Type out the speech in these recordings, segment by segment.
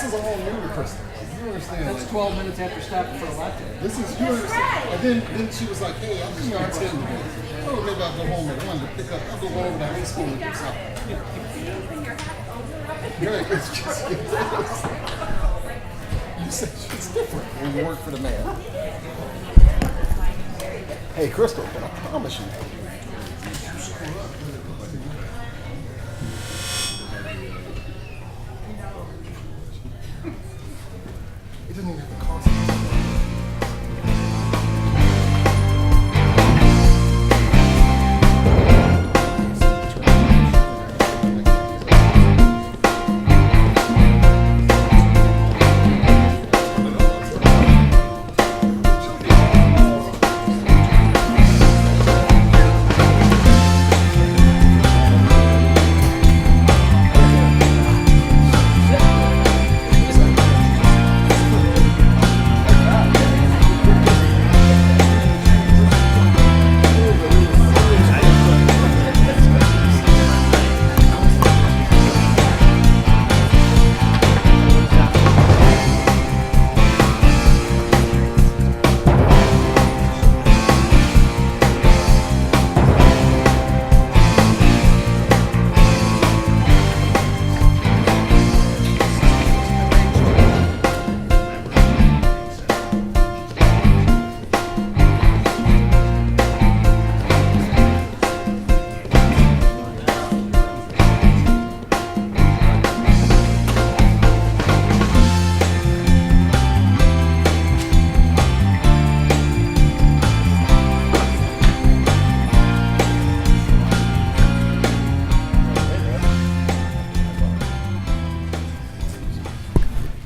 this is all new to Crystal. You understand? That's Like, 12 minutes after stopping for a latte. this is you understand. And then she was like, "Hey, I'm just gonna attend today. Oh, maybe I'll go home. I wanted to pick up. I'll go over to high school and do something." Right? It's just you said she's different when you work for the man. Hey, Crystal, but I promise you. It doesn't even have to cost you.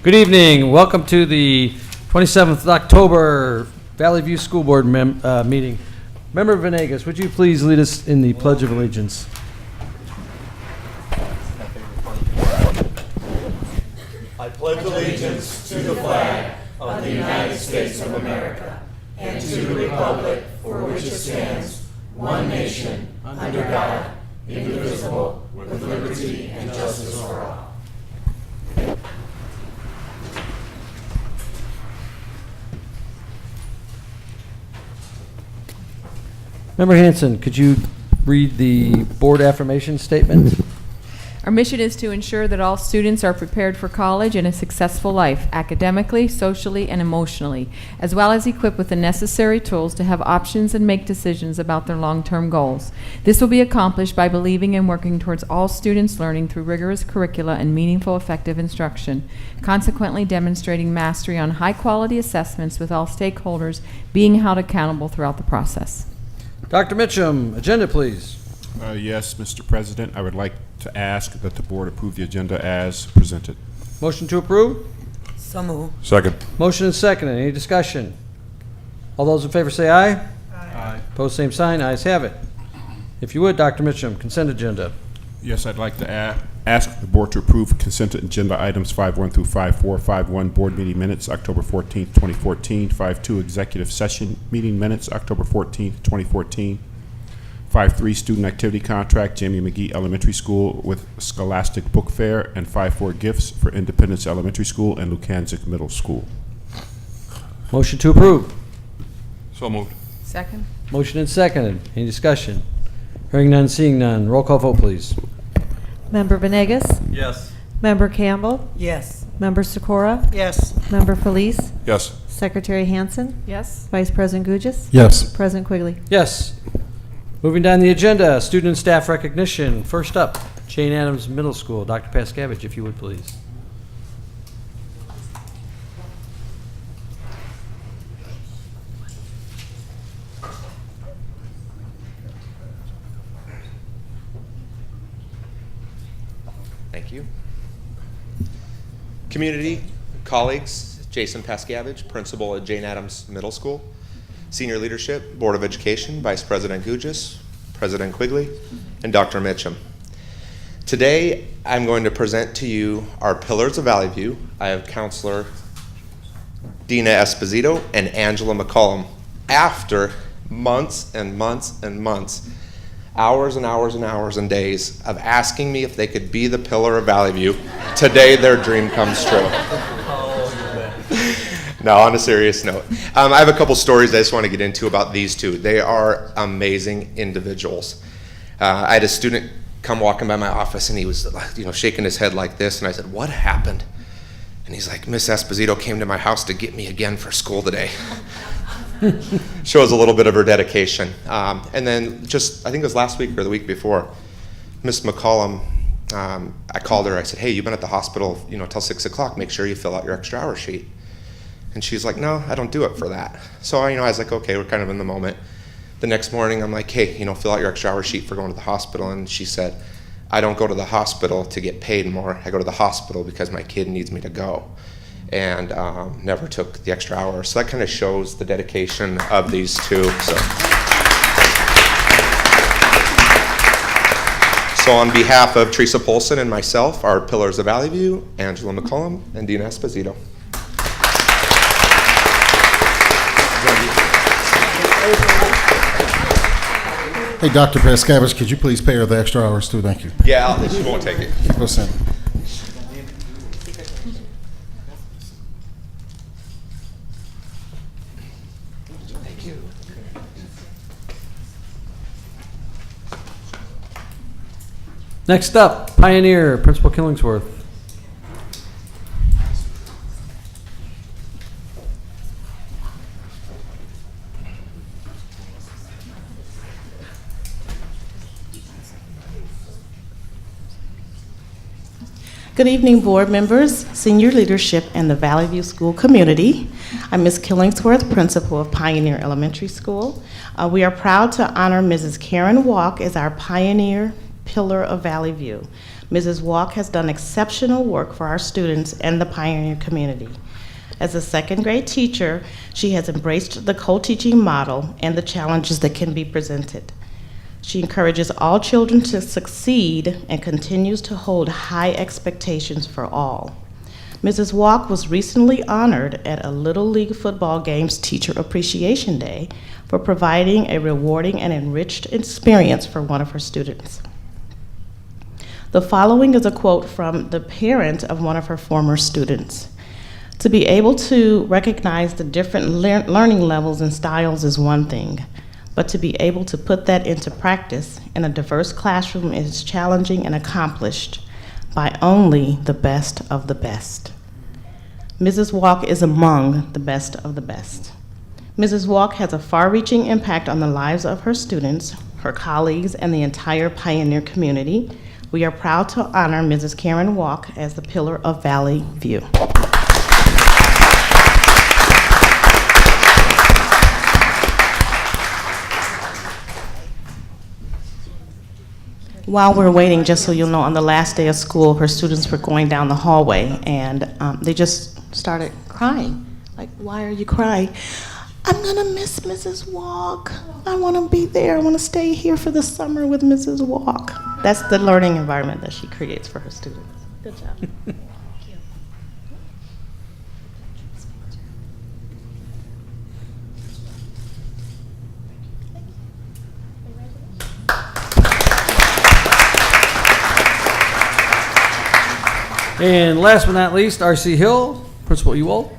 Good evening. Welcome to the 27th of October Valley View School Board meeting. Member Venegas, would you please lead us in the Pledge of Allegiance? I pledge allegiance to the flag of the United States of America and to the republic for which it stands, one nation, under God, indivisible, with liberty and justice for all. Member Hanson, could you read the board affirmation statement? Our mission is to ensure that all students are prepared for college and a successful life, academically, socially, and emotionally, as well as equipped with the necessary tools to have options and make decisions about their long-term goals. This will be accomplished by believing and working towards all students learning through rigorous curricula and meaningful, effective instruction, consequently demonstrating mastery on high-quality assessments with all stakeholders being held accountable throughout the process. Dr. Mitchum, agenda please. Yes, Mr. President, I would like to ask that the board approve the agenda as presented. Motion to approve? So move. Second. Motion and second. Any discussion? All those in favor say aye. Aye. Opposed, same sign. Ayes have it. If you would, Dr. Mitchum, consent agenda. Yes, I'd like to ask the board to approve consent agenda items 5.1 through 5.4, 5.1 board meeting minutes, October 14th, 2014, 5.2 executive session meeting minutes, October 14th, 2014, 5.3 student activity contract, Jamie McGee Elementary School with Scholastic Book Fair, and 5.4 gifts for Independence Elementary School and Lukanzik Middle School. Motion to approve. So moved. Second? Motion and seconded. Any discussion? Hearing none, seeing none. Roll call vote, please. Member Venegas? Yes. Member Campbell? Yes. Member Sikora? Yes. Member Felice? Yes. Secretary Hansen? Yes. Vice President Gugis? Yes. President Quigley? Yes. Moving down the agenda, student and staff recognition. First up, Jane Addams Middle School. Dr. Pascavage, if you would, please. Thank you. Community, colleagues, Jason Pascavage, principal at Jane Addams Middle School. Senior leadership, Board of Education, Vice President Gugis, President Quigley, and Dr. Mitchum. Today, I'm going to present to you our Pillars of Valley View. I have Counselor Dina Esposito and Angela McCollum. After months and months and months, hours and hours and hours and days of asking me if they could be the pillar of Valley View. Today, their dream comes true. No, on a serious note. I have a couple stories I just want to get into about these two. They are amazing individuals. I had a student come walking by my office, and he was, shaking his head like this, and I said, "What happened?" And he's like, "Miss Esposito came to my house to get me again for school today." Shows a little bit of her dedication. And then I think it was last week or the week before, Miss McCollum, I called her. I said, "Hey, you've been at the hospital, till 6 o'clock. Make sure you fill out your extra hour sheet." And she's like, "No, I don't do it for that." So, I was like, okay, we're kind of in the moment. The next morning, I'm like, "Hey, fill out your extra hour sheet for going to the hospital." And she said, "I don't go to the hospital to get paid more. I go to the hospital because my kid needs me to go." And never took the extra hour. So that kind of shows the dedication of these two. So on behalf of Teresa Polson and myself, our pillars of Valley View, Angela McCollum and Dina Esposito. Hey, Dr. Pascavage, could you please pay her the extra hours too? Thank you. Yeah, she won't take it. Listen. Next up, Pioneer, Principal Killingsworth. Good evening, board members, senior leadership, and the Valley View School community. I'm Ms. Killingsworth, principal of Pioneer Elementary School. We are proud to honor Mrs. Karen Walk as our Pioneer Pillar of Valley View. Mrs. Walk has done exceptional work for our students and the Pioneer community. As a second grade teacher, she has embraced the co-teaching model and the challenges that can be presented. She encourages all children to succeed and continues to hold high expectations for all. Mrs. Walk was recently honored at a Little League football game's Teacher Appreciation Day for providing a rewarding and enriched experience for one of her students. The following is a quote from the parent of one of her former students. "To be able to recognize the different learning levels and styles is one thing, but to be able to put that into practice in a diverse classroom is challenging and accomplished by only the best of the best." Mrs. Walk is among the best of the best. Mrs. Walk has a far-reaching impact on the lives of her students, her colleagues, and the entire Pioneer community. We are proud to honor Mrs. Karen Walk as the Pillar of Valley View. While we're waiting, just so you'll know, on the last day of school, her students were going down the hallway, and they just started crying. Like, "Why are you crying?" "I'm gonna miss Mrs. Walk. I wanna be there. I wanna stay here for the summer with Mrs. Walk." That's the learning environment that she creates for her students. Good job. And last but not least, R.C. Hill, Principal Ewald.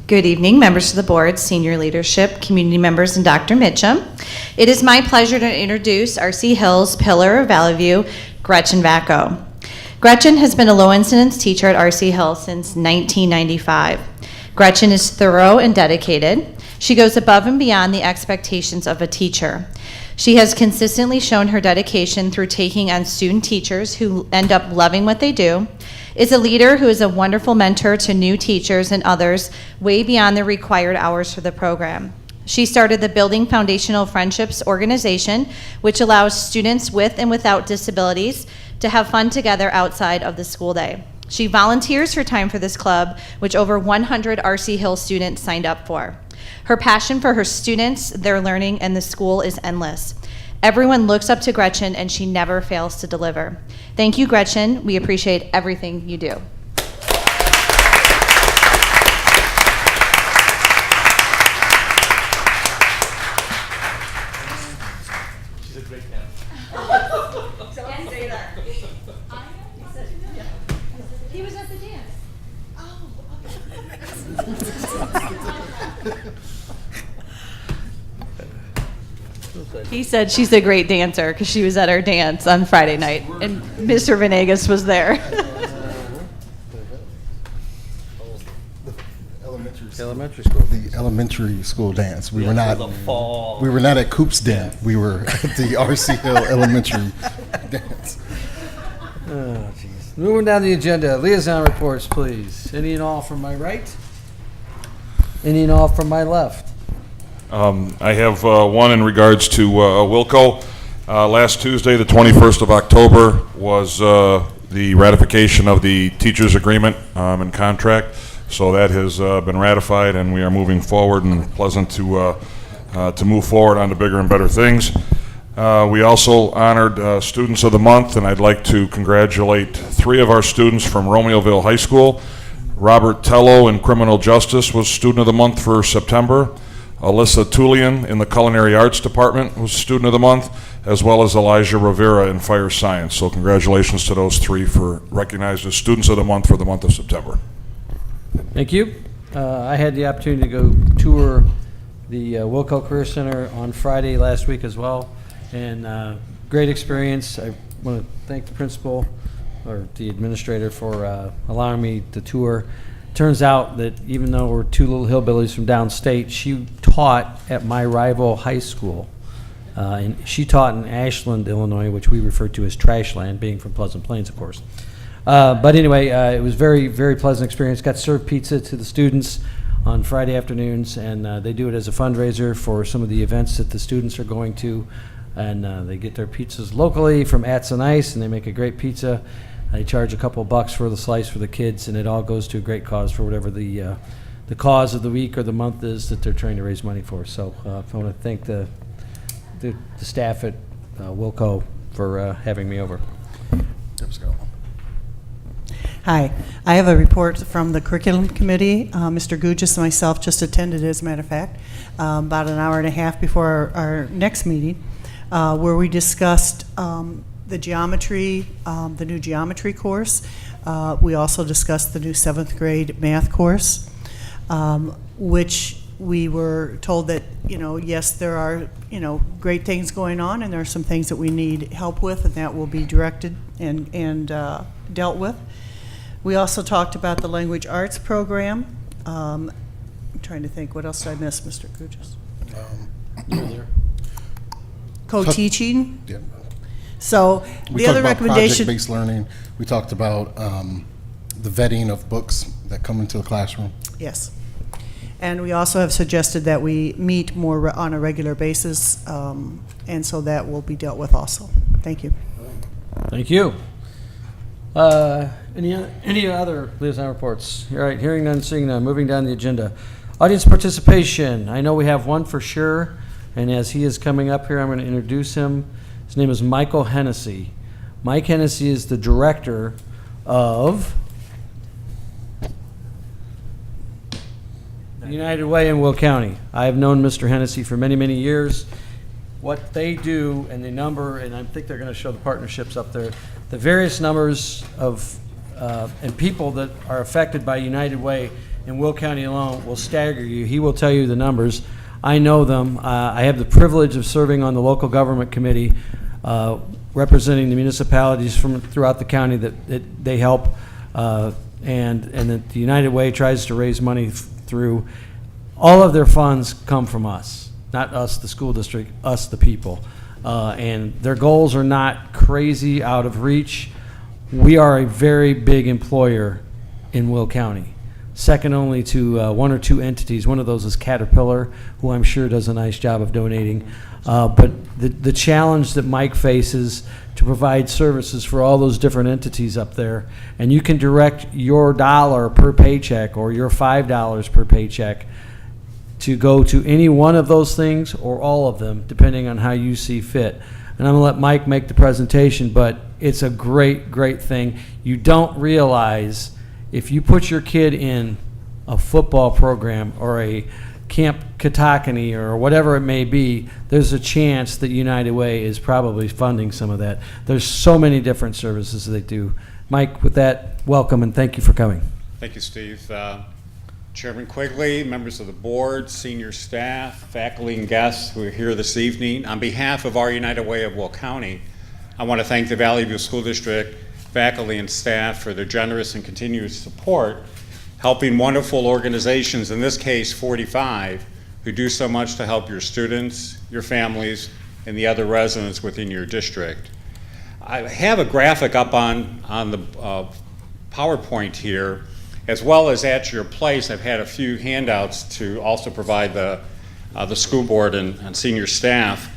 Good evening, members of the board, senior leadership, community members, and Dr. Mitchum. It is my pleasure to introduce R.C. Hill's Pillar of Valley View, Gretchen Vacco. Gretchen has been a low incidence teacher at R.C. Hill since 1995. Gretchen is thorough and dedicated. She goes above and beyond the expectations of a teacher. She has consistently shown her dedication through taking on student teachers who end up loving what they do, is a leader who is a wonderful mentor to new teachers and others way beyond the required hours for the program. She started the Building Foundational Friendships organization, which allows students with and without disabilities to have fun together outside of the school day. She volunteers her time for this club, which over 100 R.C. Hill students signed up for. Her passion for her students, their learning, and the school is endless. Everyone looks up to Gretchen, and she never fails to deliver. Thank you, Gretchen. We appreciate everything you do. He said she's a great dancer because she was at our dance on Friday night, and Mr. Venegas was there. Elementary school. The elementary school dance. We were not at Coop's Den. We were at the R.C. Hill Elementary dance. Oh, jeez. Moving down the agenda, liaison reports, please. Any and all from my right? Any and all from my left? I have one in regards to Wilco. Last Tuesday, the 21st of October, was the ratification of the teachers' agreement and contract. So that has been ratified, and we are moving forward, and pleasant to move forward on to bigger and better things. We also honored Students of the Month, and I'd like to congratulate 3 of our students from Romeoville High School. Robert Tello in Criminal Justice was Student of the Month for September. Alyssa Tullian in the Culinary Arts Department was Student of the Month, as well as Elijah Rivera in Fire Science. So congratulations to those 3 for recognized as Students of the Month for the month of September. Thank you. I had the opportunity to go tour the Wilco Career Center on Friday last week as well, and great experience. I want to thank the principal or the administrator for allowing me to tour. Turns out that even though we're 2 little hillbillies from downstate, she taught at my rival high school. And she taught in Ashland, Illinois, which we refer to as Trashland, being from Pleasant Plains, of course. But anyway, it was very, very pleasant experience. Got to serve pizza to the students on Friday afternoons, and they do it as a fundraiser for some of the events that the students are going to. And they get their pizzas locally from Ats and Ice, and they make a great pizza. They charge a couple bucks for the slice for the kids, and it all goes to a great cause for whatever the cause of the week or the month is that they're trying to raise money for. So I want to thank the staff at Wilco for having me over. Let's go. Hi, I have a report from the curriculum committee. Mr. Gugis and myself just attended, as a matter of fact, about an hour and a half before our next meeting, where we discussed the geometry, the new geometry course. We also discussed the new 7th grade math course, which we were told that, yes, there are, great things going on, and there are some things that we need help with, and that will be directed and dealt with. We also talked about the language arts program. I'm trying to think, what else did I miss, Mr. Gugis? Co-teaching. Yeah. So We the talked other about recommendation. project-based learning. We talked about the vetting of books that come into the classroom. Yes. And we also have suggested that we meet more on a regular basis, and so that will be dealt with also. Thank you. Thank you. Any other liaison reports? All right, hearing none, seeing none, moving down the agenda. Audience participation. I know we have one for sure, and as he is coming up here, I'm going to introduce him. His name is Michael Hennessy. Mike Hennessy is the director of United Way in Will County. I have known Mr. Hennessy for many, many years. What they do and the number, and I think they're going to show the partnerships up there, the various numbers of and people that are affected by United Way in Will County alone will stagger you. He will tell you the numbers. I know them. I have the privilege of serving on the local government committee, representing the municipalities from throughout the county that they help, and that the United Way tries to raise money through. All of their funds come from us, not us, the school district, us, the people. And their goals are not crazy out of reach. We are a very big employer in Will County, second only to 1 or 2 entities. One of those is Caterpillar, who I'm sure does a nice job of donating. But the challenge that Mike faces to provide services for all those different entities up there, and you can direct your $1 per paycheck or your $5 per paycheck to go to any one of those things or all of them, depending on how you see fit. And I'm going to let Mike make the presentation, but it's a great, great thing. You don't realize if you put your kid in a football program or a Camp Katakani or whatever it may be, there's a chance that United Way is probably funding some of that. There's so many different services they do. Mike, with that, welcome and thank you for coming. Thank you, Steve. Chairman Quigley, members of the board, senior staff, faculty, and guests who are here this evening, on behalf of our United Way of Will County, I want to thank the Valley View School District faculty and staff for their generous and continuous support, helping wonderful organizations, in this case 45, who do so much to help your students, your families, and the other residents within your district. I have a graphic up on the PowerPoint here, as well as at your place. I've had a few handouts to also provide the school board and senior staff.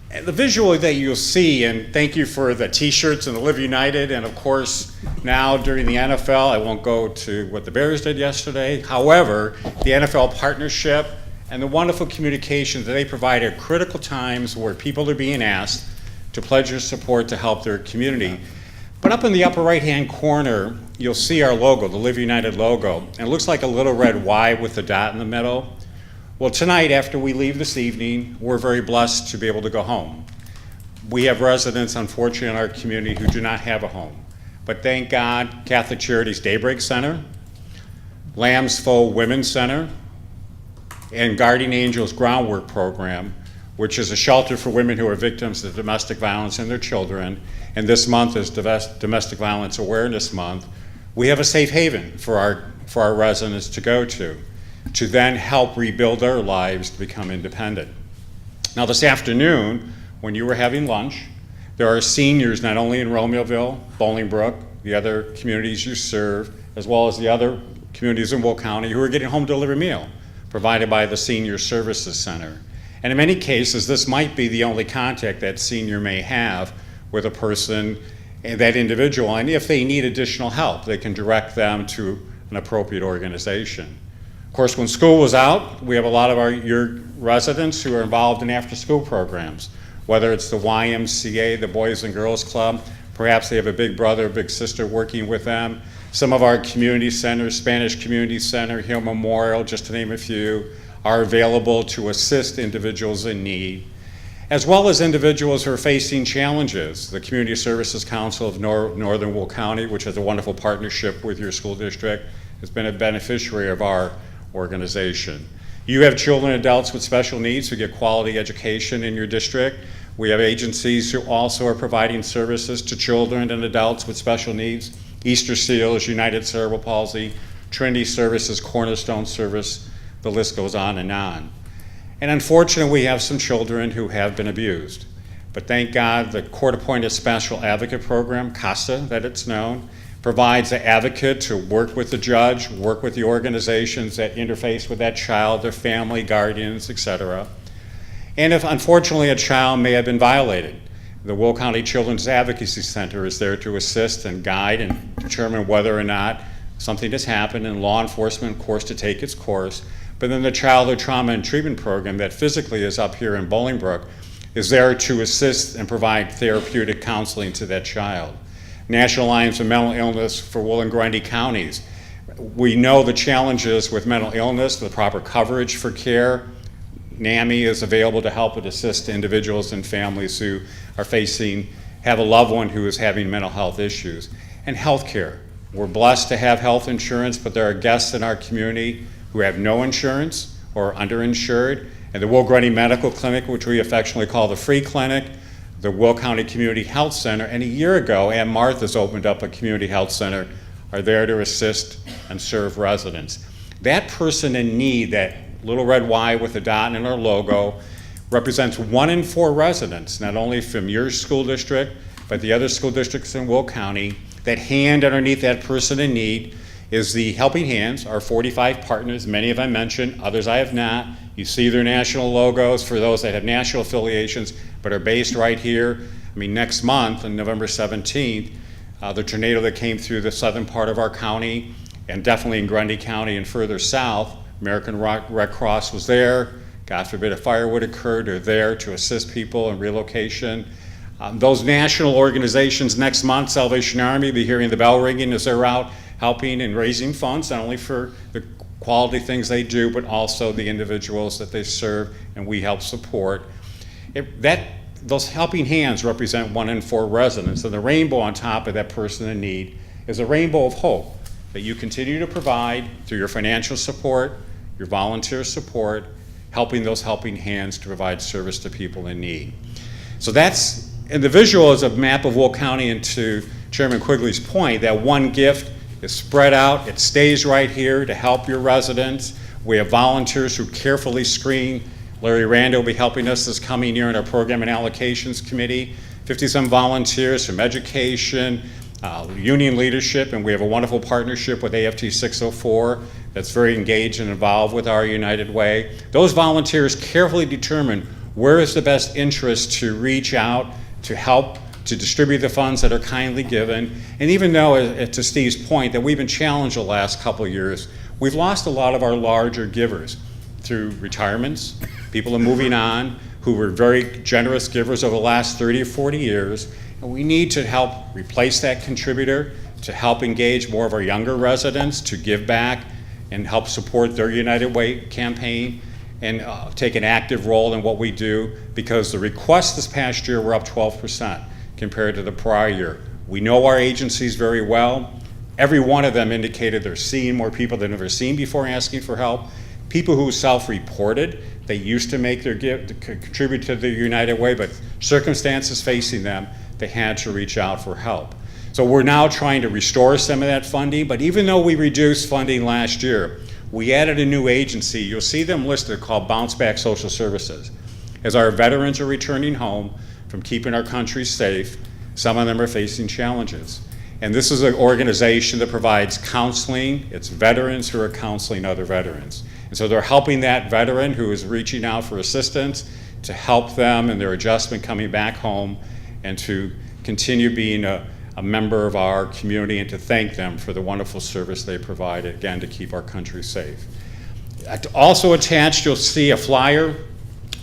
And the visual that you'll see, and thank you for the t-shirts and the Live United, and of course now during the NFL, I won't go to what the Bears did yesterday. However, the NFL partnership and the wonderful communications that they provide at critical times where people are being asked to pledge their support to help their community. But up in the upper right-hand corner, you'll see our logo, the Live United logo, and it looks like a little red Y with a dot in the middle. Well, tonight, after we leave this evening, we're very blessed to be able to go home. We have residents, unfortunately, in our community who do not have a home. But thank God, Catholic Charities Daybreak Center, Lamb's Foe Women's Center, and Guardian Angels Groundwork Program, which is a shelter for women who are victims of domestic violence and their children, and this month is Domestic Violence Awareness Month. We have a safe haven for our residents to go to then help rebuild their lives to become independent. Now this afternoon, when you were having lunch, there are seniors not only in Romeoville, Bolingbrook, the other communities you serve, as well as the other communities in Will County who are getting home delivered meal provided by the Senior Services Center. And in many cases, this might be the only contact that senior may have with a person, that individual, and if they need additional help, they can direct them to an appropriate organization. Of course, when school was out, we have a lot of your residents who are involved in after-school programs, whether it's the YMCA, the Boys and Girls Club, perhaps they have a big brother or big sister working with them. Some of our community centers, Spanish Community Center, Hill Memorial, just to name a few, are available to assist individuals in need, as well as individuals who are facing challenges. The Community Services Council of Northern Will County, which has a wonderful partnership with your school district, has been a beneficiary of our organization. You have children and adults with special needs who get quality education in your district. We have agencies who also are providing services to children and adults with special needs. Easter Seals, United Cerebral Palsy, Trinity Services, Cornerstone Service, the list goes on and on. And unfortunately, we have some children who have been abused. But thank God the Court-Appointed Special Advocate Program, CASA that it's known, provides an advocate to work with the judge, work with the organizations that interface with that child, their family, guardians, etc. And if unfortunately a child may have been violated, the Will County Children's Advocacy Center is there to assist and guide and determine whether or not something has happened, and law enforcement, of course, to take its course. But then the Childhood Trauma and Treatment Program that physically is up here in Bolingbrook is there to assist and provide therapeutic counseling to that child. National Alliance of Mental Illness for Will and Grundy counties. We know the challenges with mental illness, the proper coverage for care. NAMI is available to help and assist individuals and families who are have a loved one who is having mental health issues. And healthcare. We're blessed to have health insurance, but there are guests in our community who have no insurance or underinsured. And the Will Grundy Medical Clinic, which we affectionately call the Free Clinic, the Will County Community Health Center, and a year ago, Aunt Martha's opened up a community health center, are there to assist and serve residents. That person in need, that little red Y with a dot in our logo, represents 1 in 4 residents, not only from your school district, but the other school districts in Will County. That hand underneath that person in need is the Helping Hands, our 45 partners. Many of them I mentioned, others I have not. You see their national logos for those that have national affiliations but are based right here. I mean, next month, on November 17th, the tornado that came through the southern part of our county, and definitely in Grundy County and further south, American Red Cross was there. God forbid a fire would occur, they're there to assist people in relocation. Those national organizations next month, Salvation Army, be hearing the bell ringing as they're out helping and raising funds, not only for the quality things they do, but also the individuals that they serve and we help support. Those helping hands represent 1 in 4 residents, and the rainbow on top of that person in need is a rainbow of hope. that you continue to provide through your financial support, your volunteer support, helping those helping hands to provide service to people in need. So that's, and the visual is a map of Will County, and to Chairman Quigley's point, that one gift is spread out, it stays right here to help your residents. We have volunteers who carefully screen. Larry Rando will be helping us this coming year in our Program and Allocations Committee. 50-some volunteers from education, union leadership, and we have a wonderful partnership with AFT 604 that's very engaged and involved with our United Way. Those volunteers carefully determine where is the best interest to reach out, to help, to distribute the funds that are kindly given. And even though, to Steve's point, that we've been challenged the last couple of years, we've lost a lot of our larger givers through retirements. People are moving on who were very generous givers over the last 30 or 40 years. And we need to help replace that contributor, to help engage more of our younger residents, to give back and help support their United Way campaign, and take an active role in what we do, because the requests this past year were up 12% compared to the prior year. We know our agencies very well. Every one of them indicated they're seeing more people than they've ever seen before asking for help. People who self-reported, they used to make their gift, to contribute to the United Way, but circumstances facing them, they had to reach out for help. So we're now trying to restore some of that funding, but even though we reduced funding last year, we added a new agency. You'll see them listed, called Bounce Back Social Services. As our veterans are returning home from keeping our country safe, some of them are facing challenges. And this is an organization that provides counseling. It's veterans who are counseling other veterans. And so they're helping that veteran who is reaching out for assistance to help them in their adjustment coming back home, and to continue being a member of our community, and to thank them for the wonderful service they provide, again, to keep our country safe. Also attached, you'll see a flyer.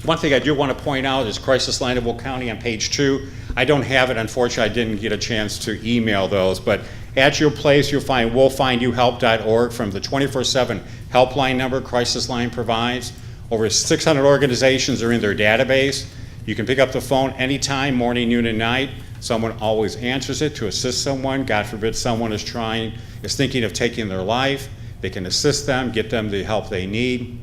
One thing I do want to point out is Crisis Line of Will County on page 2. I don't have it, unfortunately. I didn't get a chance to email those, but at your place you'll find willfindyouhelp.org from the 24/7 helpline number Crisis Line provides. Over 600 organizations are in their database. You can pick up the phone anytime, morning, noon, and night. Someone always answers it to assist someone. God forbid someone is thinking of taking their life. They can assist them, get them the help they need.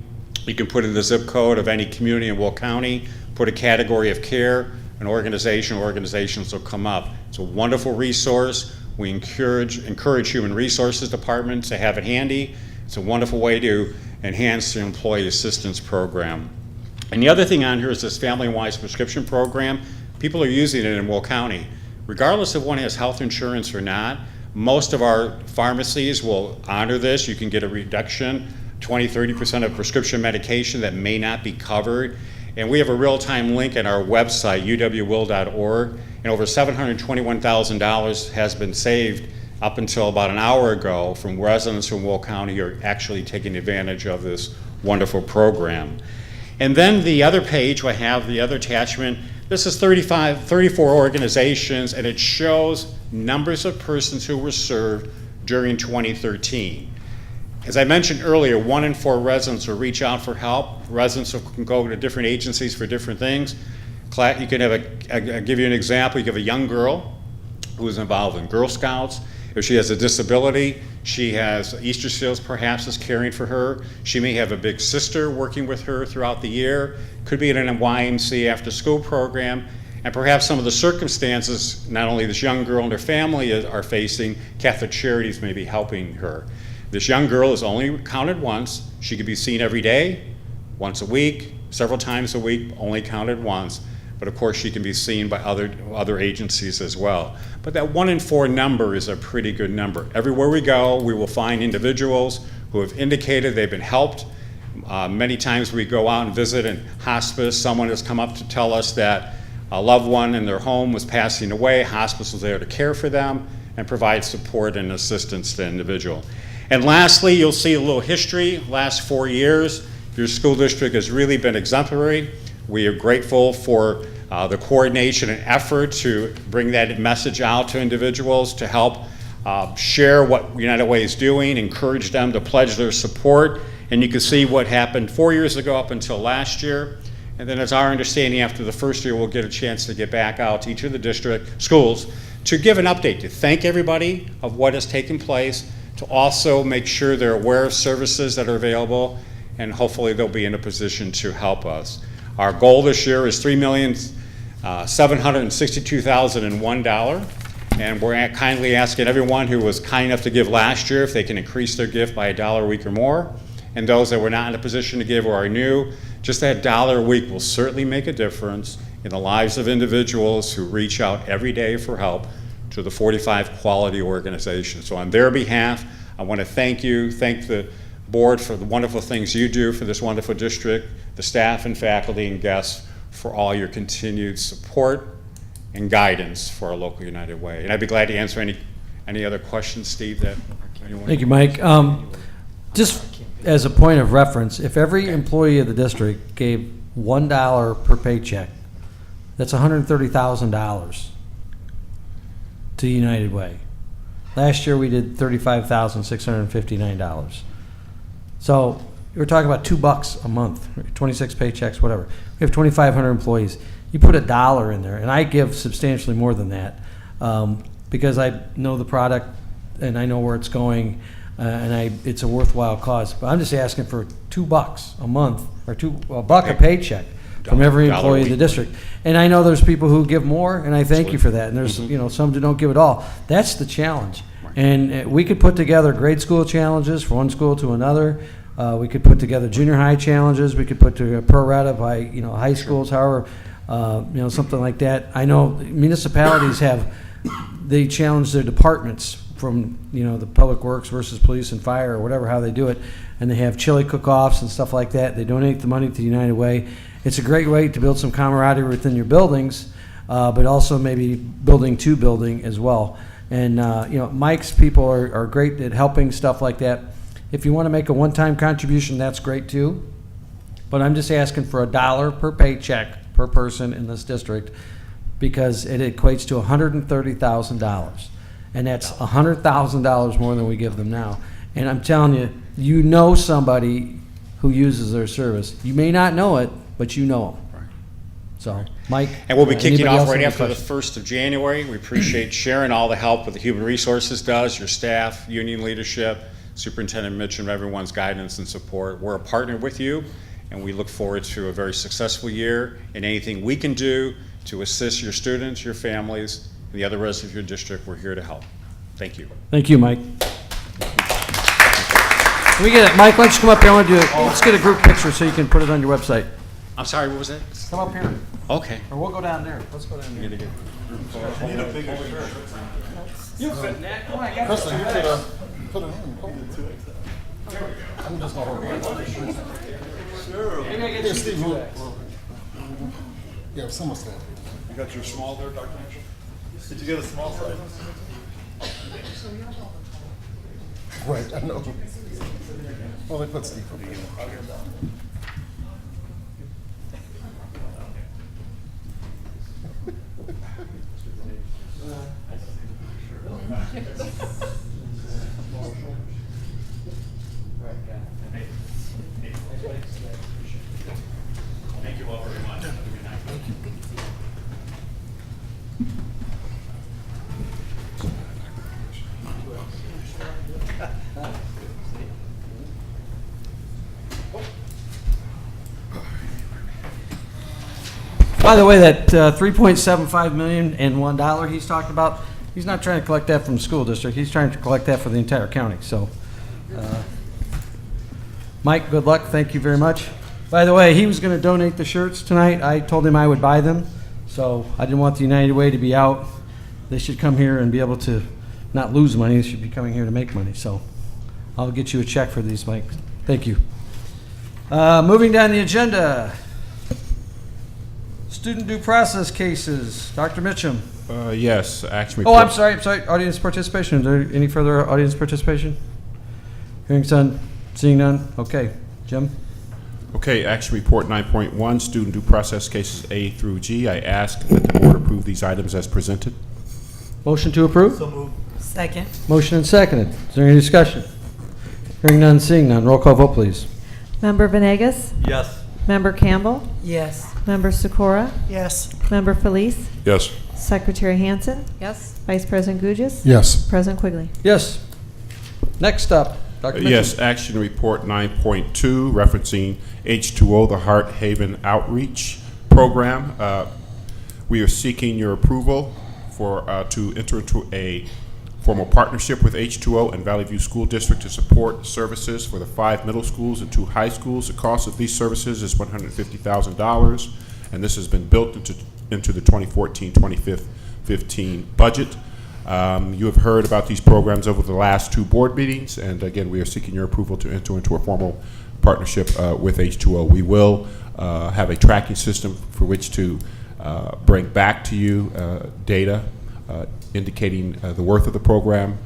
You can put in the zip code of any community in Will County, put a category of care, an organization, organizations will come up. It's a wonderful resource. We encourage Human Resources Department to have it handy. It's a wonderful way to enhance the employee assistance program. And the other thing on here is this family-wise prescription program. People are using it in Will County. Regardless of one has health insurance or not, most of our pharmacies will honor this. You can get a reduction, 20-30% of prescription medication that may not be covered. And we have a real-time link on our website, uwwill.org, and over $721,000 has been saved up until about an hour ago from residents from Will County who are actually taking advantage of this wonderful program. And then the other page, I have the other attachment. This is 34 organizations, and it shows numbers of persons who were served during 2013. As I mentioned earlier, 1 in 4 residents will reach out for help. Residents can go to different agencies for different things. You can have I'll give you an example. You have a young girl who is involved in Girl Scouts. If she has a disability, she has Easter Seals perhaps is caring for her. She may have a big sister working with her throughout the year. Could be in a YMCA after school program. And perhaps some of the circumstances, not only this young girl and her family are facing, Catholic Charities may be helping her. This young girl is only counted once. She could be seen every day, once a week, several times a week, only counted once. But of course she can be seen by other agencies as well. But that 1 in 4 number is a pretty good number. Everywhere we go, we will find individuals who have indicated they've been helped. Many times we go out and visit in hospice, someone has come up to tell us that a loved one in their home was passing away. Hospice was there to care for them and provide support and assistance to the individual. And lastly, you'll see a little history. Last 4 years, your school district has really been exemplary. We are grateful for the coordination and effort to bring that message out to individuals, to help share what United Way is doing, encourage them to pledge their support. And you can see what happened 4 years ago up until last year. And then it's our understanding after the first year, we'll get a chance to get back out to each of the district schools to give an update, to thank everybody of what has taken place, to also make sure they're aware of services that are available, and hopefully they'll be in a position to help us. Our goal this year is $3,762,001, and we're kindly asking everyone who was kind enough to give last year if they can increase their gift by $1 a week or more, and those that were not in a position to give or are new, just that $1 a week will certainly make a difference in the lives of individuals who reach out every day for help to the 45 quality organizations. So on their behalf, I want to thank you, thank the board for the wonderful things you do for this wonderful district, the staff and faculty and guests for all your continued support and guidance for our local United Way. And I'd be glad to answer any other questions, Steve, that anyone. Thank you, Mike. Just as a point of reference, if every employee of the district gave $1 per paycheck, that's $130,000 to United Way. Last year we did $35,659. So we're talking about $2 a month, 26 paychecks, whatever. We have 2,500 employees. You put $1 in there, and I give substantially more than that because I know the product and I know where it's going, and it's a worthwhile cause. But I'm just asking for $2 a month or $1 a paycheck from every employee of the district. And I know there's people who give more, and I thank you for that. And there's some who don't give at all. That's the challenge. And we could put together grade school challenges from one school to another. We could put together junior high challenges. We could put together pro rata by high schools, however, something like that. I know municipalities they challenge their departments from the public works versus police and fire or whatever, how they do it, and they have chili cook-offs and stuff like that. They donate the money to United Way. It's a great way to build some camaraderie within your buildings, but also maybe building to building as well. And Mike's people are great at helping stuff like that. If you want to make a one-time contribution, that's great too. But I'm just asking for $1 per paycheck per person in this district because it equates to $130,000. And that's $100,000 more than we give them now. And I'm telling you, somebody who uses their service. You may not know it, but you know them. So, Mike. And we'll be kicking anybody off else right have after the questions? 1st of January. We appreciate sharing all the help that the Human Resources does, your staff, union leadership, Superintendent Mitchum, everyone's guidance and support. We're a partner with you, and we look forward to a very successful year, and anything we can do to assist your students, your families, and the other residents of your district, we're here to help. Thank you. Thank you, Mike. Can we get it? Mike, why don't you come up here? Let's get a group picture so you can put it on your website. I'm sorry, what was that? Come up here. Okay. Or we'll go down there. Let's go down there. You fit in that. Come on, I got Kristen, you could put it in. I'm just not over here. Sure. Maybe I get Here, you Steve. to do Who- that. Yeah, someone stand. You got your small there, Dr. Mitchell? Did you get a small size? Right, I know. Well, they put Steve over here. Thank you all very much. Have a good night. By the way, that $3.75 million and $1 he's talking about, he's not trying to collect that from the school district. He's trying to collect that for the entire county. So, Mike, good luck. Thank you very much. By the way, he was going to donate the shirts tonight. I told him I would buy them. So I didn't want the United Way to be out. They should come here and be able to not lose money. They should be coming here to make money. So I'll get you a check for these, Mike. Thank you. Moving down the agenda. Student due process cases. Dr. Mitchum. Yes, action Oh, report. I'm sorry. Audience participation. Is there any further audience participation? Hearing none, seeing none. Okay. Jim? Okay, action report 9.1, student due process cases A through G. I ask that the board approve these items as presented. Motion to approve? So moved. Second. Motion and seconded. Is there any discussion? Hearing none, seeing none. Roll call vote, please. Member Venegas? Yes. Member Campbell? Yes. Member Sikora? Yes. Member Felice? Yes. Secretary Hansen? Yes. Vice President Gugis? Yes. President Quigley? Yes. Next up, Dr. Mitchell. Yes, action report 9.2, referencing H2O, the Heart Haven Outreach Program. We are seeking your approval to enter into a formal partnership with H2O and Valley View School District to support services for the 5 middle schools and 2 high schools. The cost of these services is $150,000, and this has been built into the 2014-2015 budget. You have heard about these programs over the last 2 board meetings, and again, we are seeking your approval to enter into a formal partnership with H2O. We will have a tracking system for which to bring back to you data indicating the worth of the program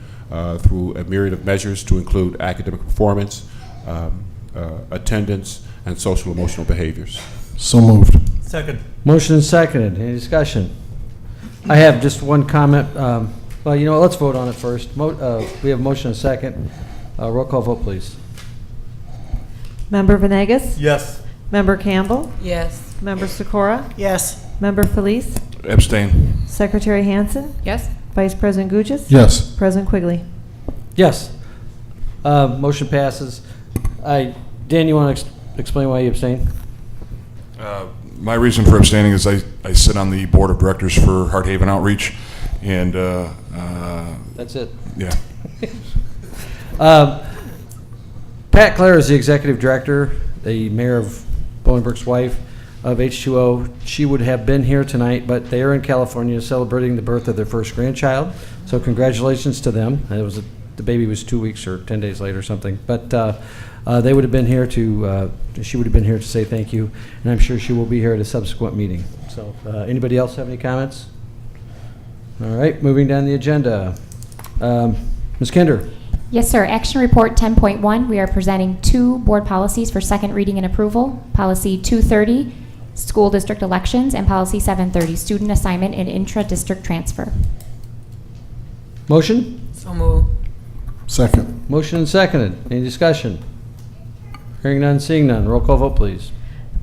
through a myriad of measures to include academic performance, attendance, and social emotional behaviors. So moved. Second. Motion and seconded. Any discussion? I have just one comment. Well, you know what, let's vote on it first. We have motion and second. Roll call vote, please. Member Venegas? Yes. Member Campbell? Yes. Member Sikora? Yes. Member Felice? Abstain. Secretary Hansen? Yes. Vice President Gugis? Yes. President Quigley? Yes. Motion passes. Dan, you want to explain why you abstain? My reason for abstaining is I sit on the board of directors for Heart Haven Outreach, and That's it. yeah. Pat Clare is the executive director, the mayor of Bolingbrook's wife of H2O. She would have been here tonight, but they are in California celebrating the birth of their first grandchild. So congratulations to them. The baby was 2 weeks or 10 days late or something. But they would have been here she would have been here to say thank you, and I'm sure she will be here at a subsequent meeting. So anybody else have any comments? All right, moving down the agenda. Ms. Kinder. Yes, sir. Action Report 10.1, we are presenting 2 board policies for second reading and approval. Policy 230, School District Elections, and Policy 730, Student Assignment and Intra-District Transfer. Motion? So moved. Second. Motion and seconded. Any discussion? Hearing none, seeing none. Roll call vote, please.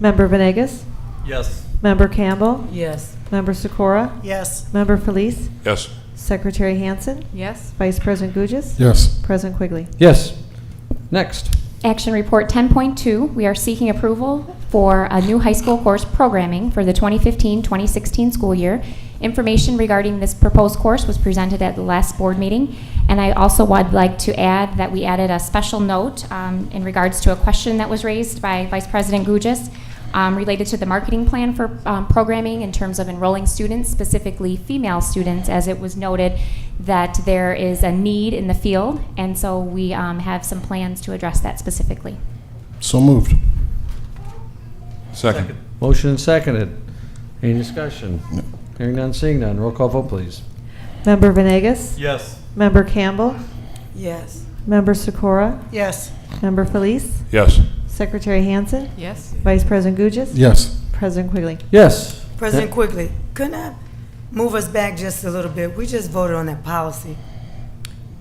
Member Venegas? Yes. Member Campbell? Yes. Member Sikora? Yes. Member Felice? Yes. Secretary Hansen? Yes. Vice President Gugis? Yes. President Quigley? Yes. Next. Action Report 10.2, we are seeking approval for a new high school course programming for the 2015-2016 school year. Information regarding this proposed course was presented at the last board meeting, and I also would like to add that we added a special note in regards to a question that was raised by Vice President Gugis related to the marketing plan for programming in terms of enrolling students, specifically female students, as it was noted that there is a need in the field, and so we have some plans to address that specifically. So moved. Second. Motion and seconded. Any discussion? Hearing none, seeing none. Roll call vote, please. Member Venegas? Yes. Member Campbell? Yes. Member Sikora? Yes. Member Felice? Yes. Secretary Hansen? Yes. Vice President Gugis? Yes. President Quigley? Yes. President Quigley, couldn't I move us back just a little bit? We just voted on that policy.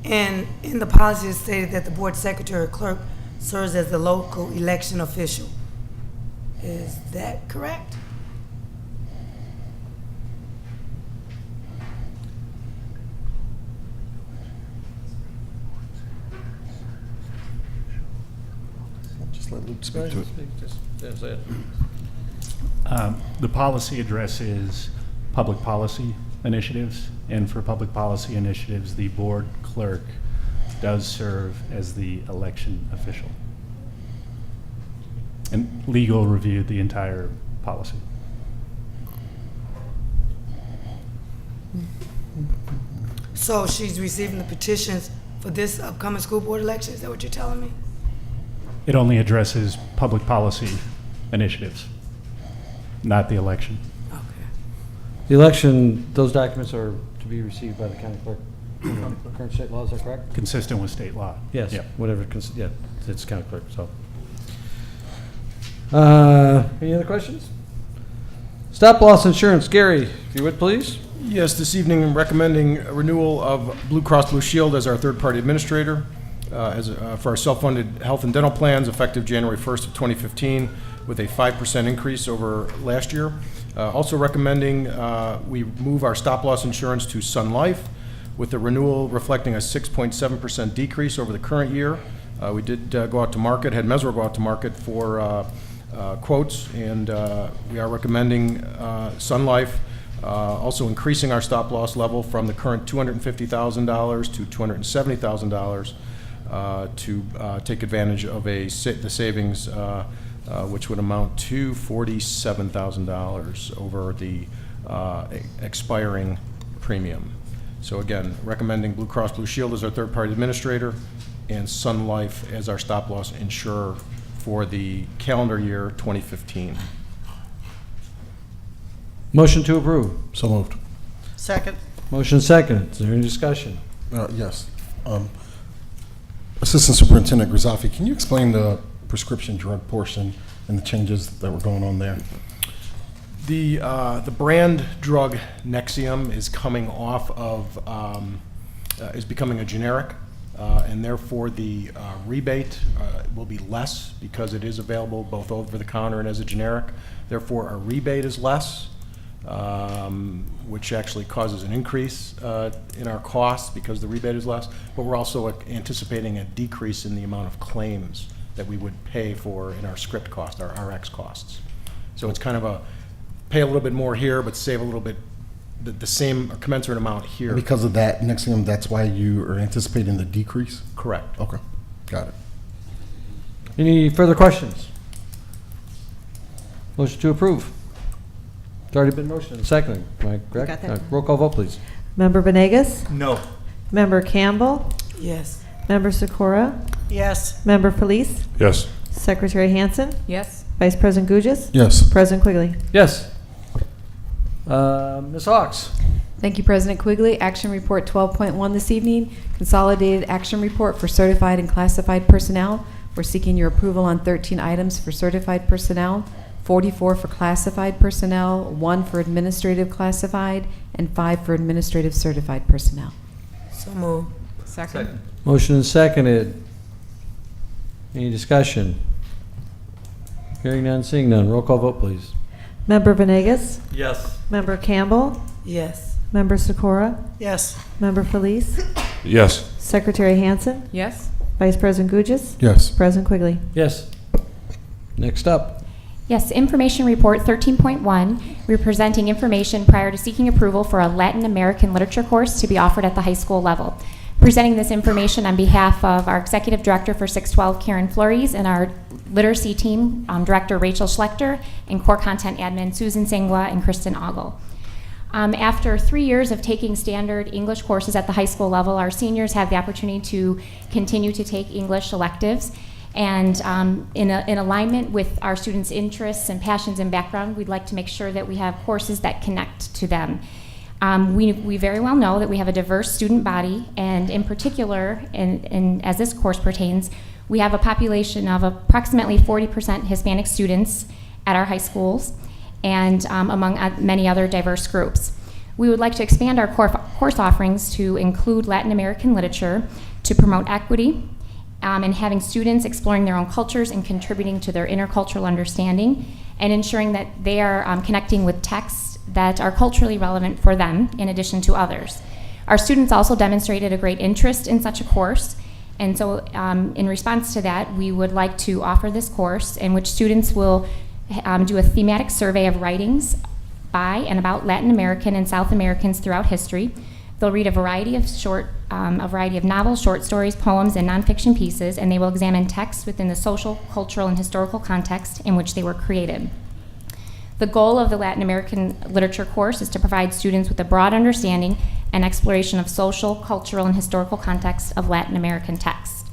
And in the policy, it stated that the board secretary or clerk serves as the local election official. Is that correct? Just let Luke speak to it. The policy addresses public policy initiatives, and for public policy initiatives, the board clerk does serve as the election official. And legal reviewed the entire policy. So she's receiving the petitions for this upcoming school board election? Is that what you're telling me? It only addresses public policy initiatives, not the election. The election, those documents are to be received by the county clerk. Current state law, is that correct? Consistent with state law. Yes, Yep. whatever, yeah, it's county clerk, so. Any other questions? Stop loss insurance, Gary, if you would, please. Yes, this evening I'm recommending a renewal of Blue Cross Blue Shield as our third-party administrator for our self-funded health and dental plans effective January 1st of 2015 with a 5% increase over last year. Also recommending we move our stop loss insurance to Sun Life with the renewal reflecting a 6.7% decrease over the current year. We did go out to market, had Mesro go out to market for quotes, and we are recommending Sun Life, also increasing our stop loss level from the current $250,000 to $270,000 to take advantage of the savings, which would amount to $47,000 over the expiring premium. So again, recommending Blue Cross Blue Shield as our third-party administrator and Sun Life as our stop-loss insurer for the calendar year 2015. Motion to approve. So moved. Second. Motion second. Is there any discussion? Yes. Assistant Superintendent Grisafi, can you explain the prescription drug portion and the changes that were going on there? The brand drug Nexium is coming off of, is becoming a generic, and therefore the rebate will be less because it is available both over the counter and as a generic. Therefore, our rebate is less, which actually causes an increase in our costs because the rebate is less. But we're also anticipating a decrease in the amount of claims that we would pay for in our script cost, our RX costs. So it's kind of a pay a little bit more here, but save a little bit, the same commensurate amount here. Because of that, Nexium, that's why you are anticipating the decrease? Correct. Okay, got it. Any further questions? Motion to approve. It's already been motioned and seconded. Am I correct? Got that. Roll call vote, please. Member Venegas? No. Member Campbell? Yes. Member Sikora? Yes. Member Felice? Yes. Secretary Hansen? Yes. Vice President Gugis? Yes. President Quigley? Yes. Ms. Hawks? Thank you, President Quigley. Action Report 12.1 this evening, Consolidated Action Report for Certified and Classified Personnel. We're seeking your approval on 13 items for certified personnel, 44 for classified personnel, 1 for administrative classified, and 5 for administrative certified personnel. So moved. Second. Motion and seconded. Any discussion? Hearing none, seeing none. Roll call vote, please. Member Venegas? Yes. Member Campbell? Yes. Member Sikora? Yes. Member Felice? Yes. Secretary Hansen? Yes. Vice President Gugis? Yes. President Quigley? Yes. Next up. Yes, Information Report 13.1. We're presenting information prior to seeking approval for a Latin American literature course to be offered at the high school level. Presenting this information on behalf of our Executive Director for 612, Karen Flores, and our Literacy Team, Director Rachel Schlechter, and Core Content Admin Susan Sangwa and Kristen Ogle. After 3 years of taking standard English courses at the high school level, our seniors have the opportunity to continue to take English electives. And in alignment with our students' interests and passions and background, we'd like to make sure that we have courses that connect to them. We very well know that we have a diverse student body, and in particular, and as this course pertains, we have a population of approximately 40% Hispanic students at our high schools, and among many other diverse groups. We would like to expand our course offerings to include Latin American literature to promote equity, and having students exploring their own cultures and contributing to their intercultural understanding, and ensuring that they are connecting with texts that are culturally relevant for them in addition to others. Our students also demonstrated a great interest in such a course, and so in response to that, we would like to offer this course in which students will do a thematic survey of writings by and about Latin American and South Americans throughout history. They'll read a variety of novels, short stories, poems, and nonfiction pieces, and they will examine texts within the social, cultural, and historical context in which they were created. The goal of the Latin American literature course is to provide students with a broad understanding and exploration of social, cultural, and historical context of Latin American texts.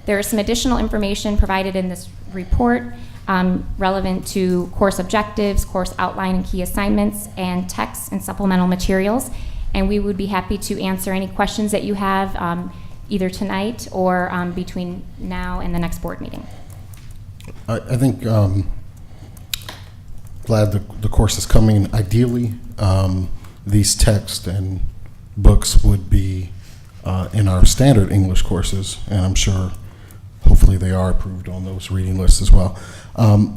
There is some additional information provided in this report relevant to course objectives, course outline and key assignments, and texts and supplemental materials. And we would be happy to answer any questions that you have either tonight or between now and the next board meeting. I think glad the course is coming. Ideally, these texts and books would be in our standard English courses, and I'm sure hopefully they are approved on those reading lists as well.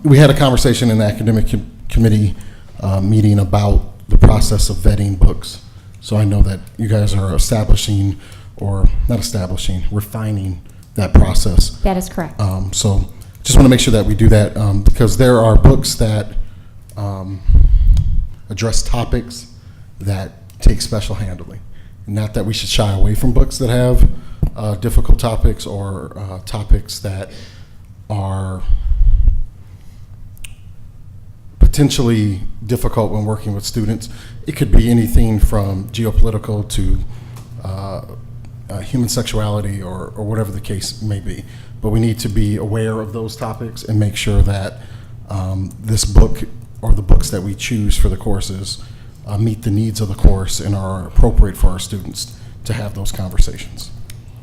We had a conversation in the academic committee meeting about the process of vetting books. So I know that you guys are establishing, or not establishing, refining that process. That is correct. So just want to make sure that we do that, because there are books that address topics that take special handling. Not that we should shy away from books that have difficult topics, or topics that are potentially difficult when working with students. It could be anything from geopolitical to human sexuality, or whatever the case may be. But we need to be aware of those topics and make sure that this book, or the books that we choose for the courses, meet the needs of the course and are appropriate for our students to have those conversations.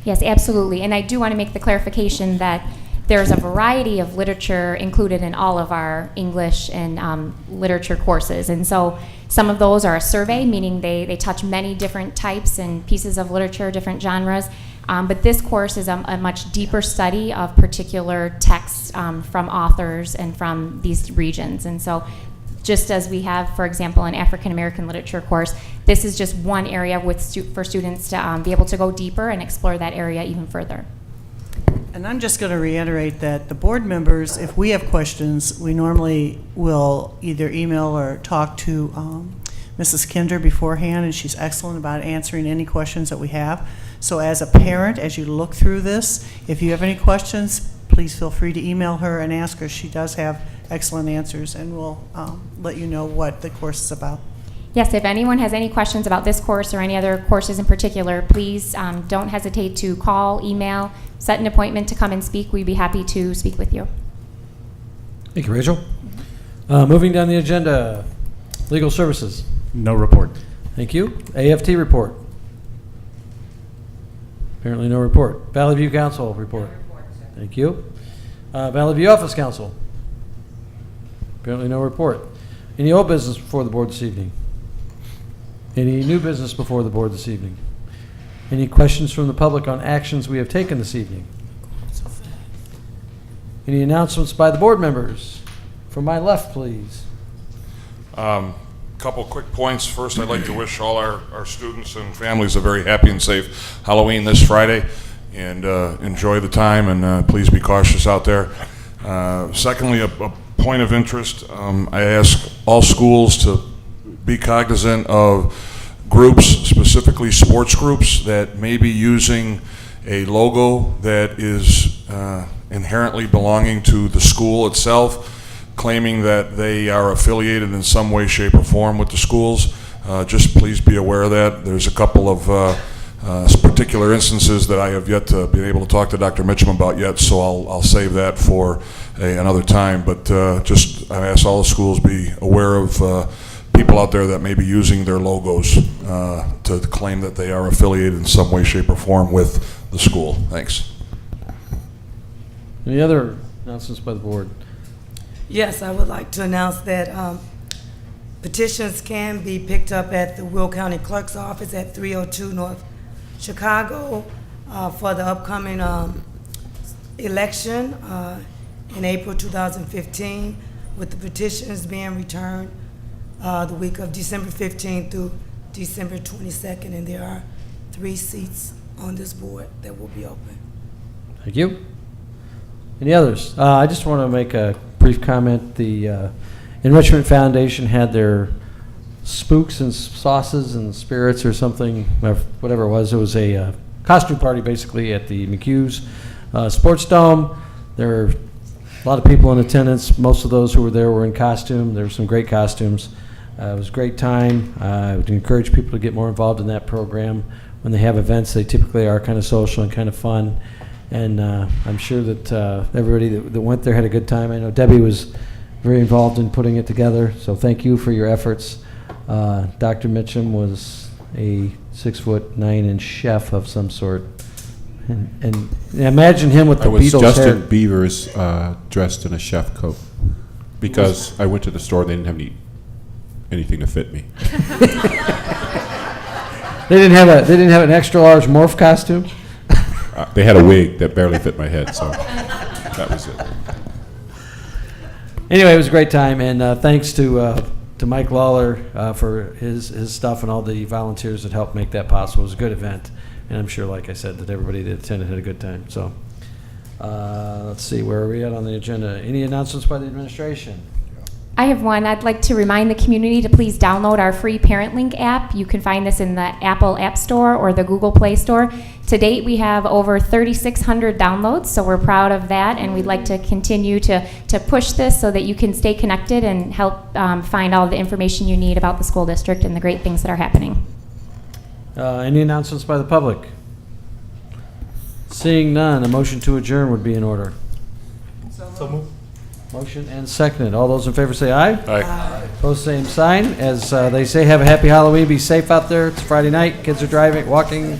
Yes, absolutely. And I do want to make the clarification that there's a variety of literature included in all of our English and literature courses. And so some of those are a survey, meaning they touch many different types and pieces of literature, different genres. But this course is a much deeper study of particular texts from authors and from these regions. And so just as we have, for example, an African American literature course, this is just one area for students to be able to go deeper and explore that area even further. And I'm just going to reiterate that the board members, if we have questions, we normally will either email or talk to Mrs. Kinder beforehand, and she's excellent about answering any questions that we have. So as a parent, as you look through this, if you have any questions, please feel free to email her and ask her. She does have excellent answers, and we'll let you know what the course is about. Yes, if anyone has any questions about this course or any other courses in particular, please don't hesitate to call, email, set an appointment to come and speak. We'd be happy to speak with you. Thank you, Rachel. Moving down the agenda, legal services. No report. Thank you. AFT report. Apparently no report. Valley View Council report. Thank you. Valley View Office Council. Apparently no report. Any old business before the board this evening? Any new business before the board this evening? Any questions from the public on actions we have taken this evening? Any announcements by the board members? From my left, please. Couple quick points. First, I'd like to wish all our students and families a very happy and safe Halloween this Friday, and enjoy the time, and please be cautious out there. Secondly, a point of interest, I ask all schools to be cognizant of groups, specifically sports groups, that may be using a logo that is inherently belonging to the school itself, claiming that they are affiliated in some way, shape, or form with the schools. Just please be aware of that. There's a couple of particular instances that I have yet to be able to talk to Dr. Mitchum about yet, so I'll save that for another time. But just I ask all the schools be aware of people out there that may be using their logos to claim that they are affiliated in some way, shape, or form with the school. Thanks. Any other announcements by the board? Yes, I would like to announce that petitions can be picked up at the Will County Clerk's office at 302 North Chicago for the upcoming election in April 2015, with the petitions being returned the week of December 15th through December 22nd, and there are 3 seats on this board that will be open. Thank you. Any others? I just want to make a brief comment. The Enrichment Foundation had their spooks and sauces and spirits or something, or whatever it was. It was a costume party basically at the McHugh's Sports Dome. There were a lot of people in attendance. Most of those who were there were in costume. There were some great costumes. It was a great time. I would encourage people to get more involved in that program. When they have events, they typically are kind of social and kind of fun. And I'm sure that everybody that went there had a good time. I know Debbie was very involved in putting it together, so thank you for your efforts. Dr. Mitchum was a 6'9" chef of some sort. And imagine him with the Beatles hair. Justin Bieber's dressed in a chef coat because I went to the store, they didn't have anything to fit me. They didn't have an extra large morph costume? They had a wig that barely fit my head, so that was it. Anyway, it was a great time, and thanks to to Mike Lawler for his stuff and all the volunteers that helped make that possible. It was a good event, and I'm sure, like I said, that everybody that attended had a good time. So, let's see, where are we at on the agenda? Any announcements by the administration? I have one. I'd like to remind the community to please download our free Parent Link app. You can find this in the Apple App Store or the Google Play Store. To date, we have over 3,600 downloads, so we're proud of that, and we'd like to continue to push this so that you can stay connected and help find all the information you need about the school district and the great things that are happening. Any announcements by the public? Seeing none, a motion to adjourn would be in order. So move. Motion and seconded. All those in favor say aye. Aye. Opposed, same sign. As they say, have a happy Halloween. Be safe out there. It's Friday night. Kids are driving, walking.